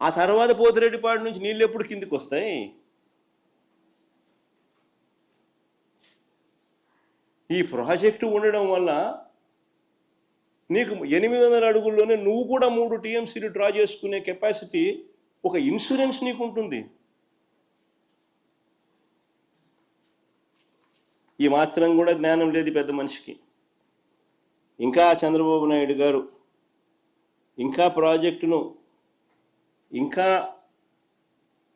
ఆ తర్వాత పోతిరెడ్డిపాడు నుంచి నీళ్ళు ఎప్పుడు కిందికి వస్తాయి? ఈ ప్రాజెక్టు ఉండడం వల్ల నీకు 800 అడుగుల్లోనే నువ్వు కూడా 3 టీఎంసీలు డ్రా చేసుకునే కెపాసిటీ, ఒక ఇన్సూరెన్స్ నీకు ఉంటుంది. ఈ మాత్రం కూడా జ్ఞానం లేదు పెద్ద మనిషికి. ఇంకా చంద్రబాబు నాయుడు గారు ఇంకా ప్రాజెక్టును ఇంకా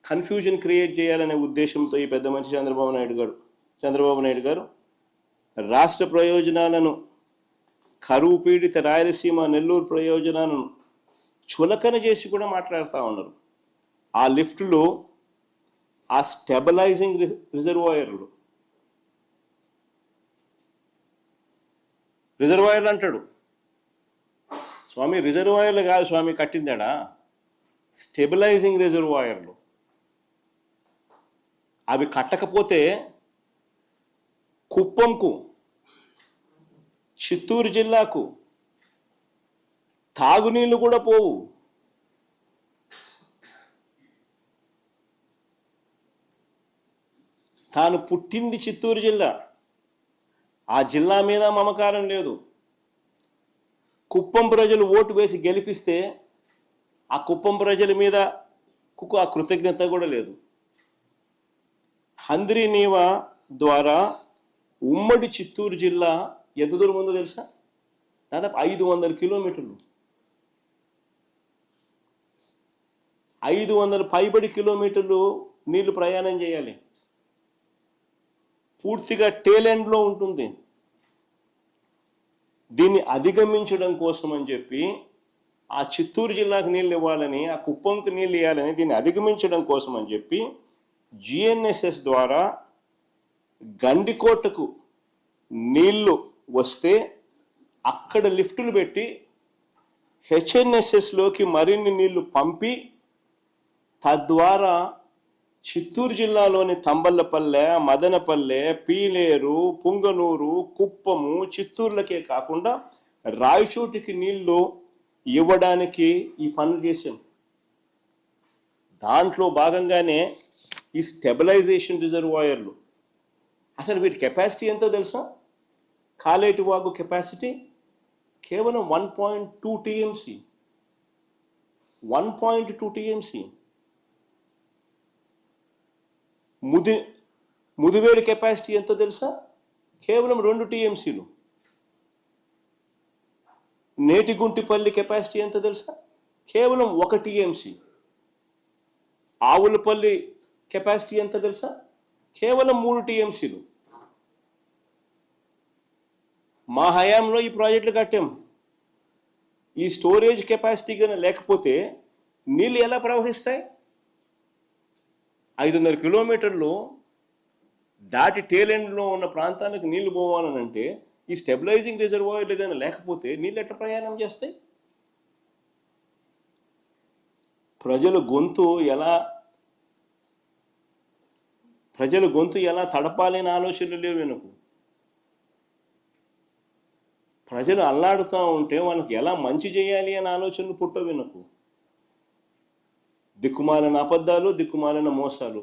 కన్ఫ్యూజన్ క్రియేట్ చేయాలనే ఉద్దేశంతో ఈ పెద్ద మనిషి చంద్రబాబు నాయుడు గారు రాష్ట్ర ప్రయోజనాలను, కరువు పీడిత రాయలసీమ నెల్లూరు ప్రయోజనాలను చులకన చేసి కూడా మాట్లాడుతూ ఉన్నారు. ఆ లిఫ్ట్లో ఆ స్టెబలైజింగ్ రిజర్వాయర్లు అంటాడు స్వామి. రిజర్వాయర్లు కాదు స్వామి కట్టిందాడా, స్టెబిలైజింగ్ రిజర్వాయర్లు. అవి కట్టకపోతే కుప్పంకు, చిత్తూరు జిల్లాకు తాగునీళ్ళు కూడా పోవు. తాను పుట్టింది చిత్తూరు జిల్లా, ఆ జిల్లా మీద మమకారం లేదు. కుప్పం ప్రజలు ఓటు వేసి గెలిపిస్తే ఆ కుప్పం ప్రజల మీద ఆ కృతజ్ఞత కూడా లేదు. హంద్రీ నీవా ద్వారా ఉమ్మడి చిత్తూరు జిల్లా ఎంత దూరం ఉందో తెలుసా? దాదాపు 500 కిలోమీటర్లు, 500 పైబడి కిలోమీటర్లు నీళ్లు ప్రయాణం చేయాలి. పూర్తిగా టేలెండ్లో ఉంటుంది. దీన్ని అధిగమించడం కోసం అని చెప్పి, ఆ చిత్తూరు జిల్లాకు నీళ్ళు ఇవ్వాలని, ఆ కుప్పంకు నీళ్ళు ఇవ్వాలని, దీన్ని అధిగమించడం కోసం అని చెప్పి జిఎన్ఎస్ఎస్ ద్వారా గండికోటకు నీళ్లు వస్తే అక్కడ లిఫ్టులు పెట్టి హెచ్ఎన్ఎస్ఎస్లోకి మరిన్ని నీళ్లు పంపి, తద్వారా చిత్తూరు జిల్లాలోని తంబల్లపల్లె, మదనపల్లె, పీలేరు, పుంగనూరు, కుప్పము, చిత్తూరులకే కాకుండా రాయచోటికి నీళ్లు ఇవ్వడానికి ఈ పనులు చేశాం. దాంట్లో భాగంగానే ఈ స్టెబిలైజేషన్ రిజర్వాయర్లు. అసలు వీటి కెపాసిటీ ఎంతో తెలుసా? కాలేటి వాగు కెపాసిటీ కేవలం 1.2 టీఎంసీ. 1.2 టీఎంసీ. ముదివేడి కెపాసిటీ ఎంతో తెలుసా? కేవలం 2 టీఎంసీలు. నేటిగుంటిపల్లి కెపాసిటీ ఎంతో తెలుసా? కేవలం 1 టీఎంసీ. ఆవులపల్లి కెపాసిటీ ఎంత తెలుసా? కేవలం 3 టీఎంసీలు. మా హయాంలో ఈ ప్రాజెక్టులు కట్టాం. ఈ స్టోరేజ్ కెపాసిటీ కానీ లేకపోతే నీళ్ళు ఎలా ప్రవహిస్తాయి? 500 కిలోమీటర్లు దాటి టేలెండ్లో ఉన్న ప్రాంతానికి నీళ్లు పోవాలనంటే ఈ స్టెబిలైజింగ్ రిజర్వాయర్లు కానీ లేకపోతే నీళ్ళు ఎట్లా ప్రయాణం చేస్తాయి? ప్రజల గొంతు ఎలా తడపాలని ఆలోచనలు లేవు వెనుక. ప్రజలు అల్లాడుతూ ఉంటే వాళ్ళకి ఎలా మంచి చేయాలి అనే ఆలోచనలు పుట్టవు వెనుక. దిక్కుమాలిన అబద్ధాలు, దిక్కుమాలిన మోసాలు.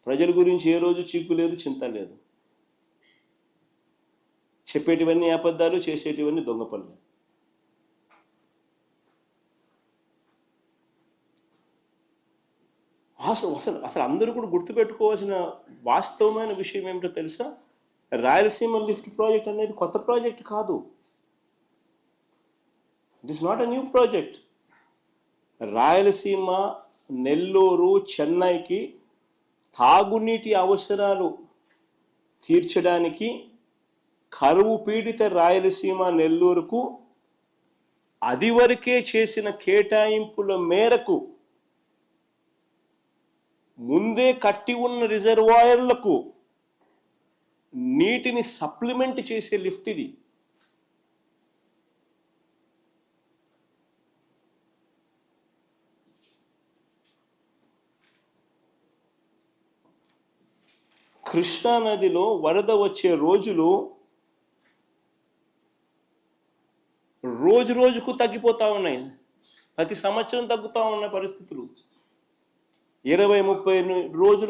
ప్రజల గురించి ఏ రోజు చీకు లేదు, చింత లేదు. చెప్పేటివన్నీ అబద్ధాలు, చేసేటివన్నీ దొంగ పనులు. అసలు అందరూ కూడా గుర్తుపెట్టుకోవాల్సిన వాస్తవమైన విషయం ఏమిటో తెలుసా? రాయలసీమ లిఫ్ట్ ప్రాజెక్ట్ అనేది కొత్త ప్రాజెక్ట్ కాదు. It is not a new project. Rayalaseema, Nellore, చెన్నైకి తాగునీటి అవసరాలు తీర్చడానికి కరువు పీడిత రాయలసీమ, నెల్లూరుకు అదివరకే చేసిన కేటాయింపుల మేరకు ముందే కట్టి ఉన్న రిజర్వాయర్లకు నీటిని సప్లిమెంట్ చేసే లిఫ్ట్ ఇది. కృష్ణా నదిలో వరద వచ్చే రోజులు రోజు రోజుకు తగ్గిపోతా ఉన్నాయి. ప్రతి సంవత్సరం తగ్గుతూ ఉన్న పరిస్థితులు. 20-30 రోజులు